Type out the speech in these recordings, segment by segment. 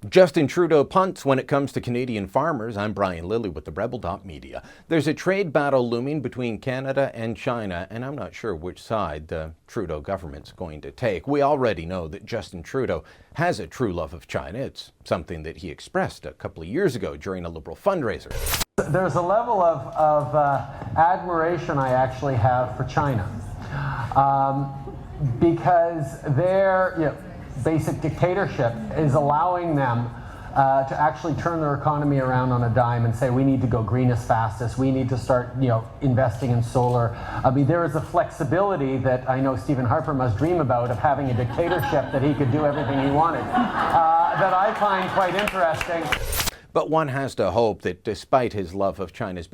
Justin Trudeau punts when it comes to Canadian farmers. I'm Brian Lilly with the Rebel.media. There's a trade battle looming between Canada and China, and I'm not sure which side the Trudeau government's going to take. We already know that Justin Trudeau has a true love of China. It's something that he expressed a couple of years ago during a Liberal fundraiser. There's a level of admiration I actually have for China because their basic dictatorship is allowing them to actually turn their economy around on a dime and say we need to go green as fastest. We need to start investing in solar. I mean, there is a flexibility that I know Stephen Harper must dream about of having a dictatorship that he could do everything he wanted that I find quite interesting. But one has to hope that despite his love of China's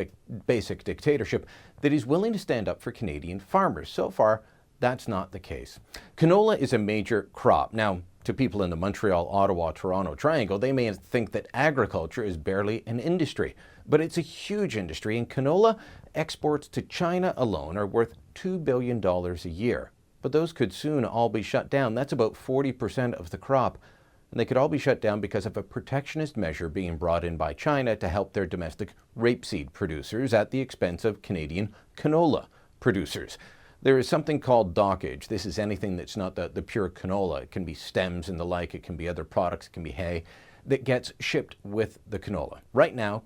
basic dictatorship, that he's willing to stand up for Canadian farmers. So far, that's not the case. Canola is a major crop. Now, to people in the Montreal, Ottawa, Toronto triangle, they may think that agriculture is barely an industry, but it's a huge industry, and canola exports to China alone are worth $2 billion a year. But those could soon all be shut down. That's about 40% of the crop. And they could all be shut down because of a protectionist measure being brought in by China to help their domestic rapeseed producers at the expense of Canadian canola producers. There is something called dockage. This is anything that's not the pure canola. It can be stems and the like. It can be other products. It can be hay that gets shipped with the canola. Right now,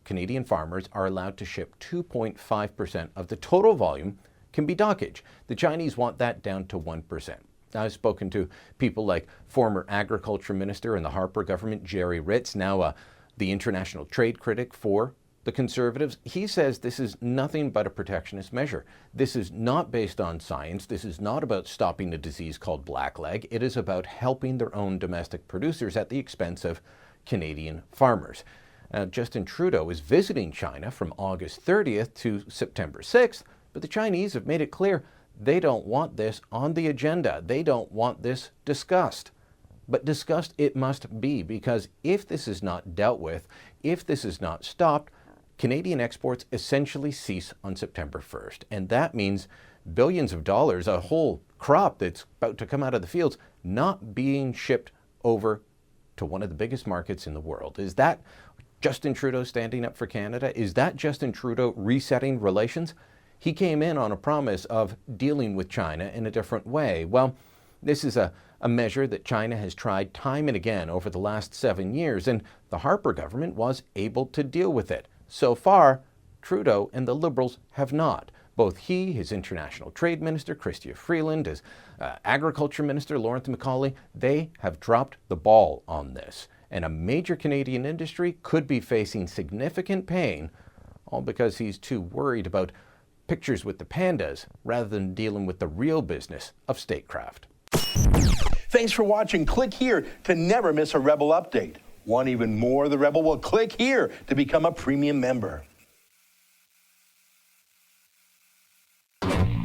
Canadian farmers are allowed to ship 2.5% of the total volume can be dockage. The Chinese want that down to 1%. I've spoken to people like former agriculture minister in the Harper government, Jerry Ritz, now the international trade critic for the Conservatives. He says this is nothing but a protectionist measure. This is not based on science. This is not about stopping a disease called blackleg. It is about helping their own domestic producers at the expense of Canadian farmers. Justin Trudeau is visiting China from August 30th to September 6th, but the Chinese have made it clear they don't want this on the agenda. They don't want this discussed. But discussed it must be, because if this is not dealt with, if this is not stopped, Canadian exports essentially cease on September 1st. And that means billions of dollars, a whole crop that's about to come out of the fields, not being shipped over to one of the biggest markets in the world. Is that Justin Trudeau standing up for Canada? Is that Justin Trudeau resetting relations? He came in on a promise of dealing with China in a different way. Well, this is a measure that China has tried time and again over the last 7 years, and the Harper government was able to deal with it. So far, Trudeau and the Liberals have not. Both he, his international trade minister, Chrystia Freeland, his agriculture minister, Lawrence MacAulay, they have dropped the ball on this. And a major Canadian industry could be facing significant pain, all because he's too worried about pictures with the pandas rather than dealing with the real business of statecraft. Thanks for watching. Click here to never miss a Rebel update. Want even more of the Rebel? Well, click here to become a premium member.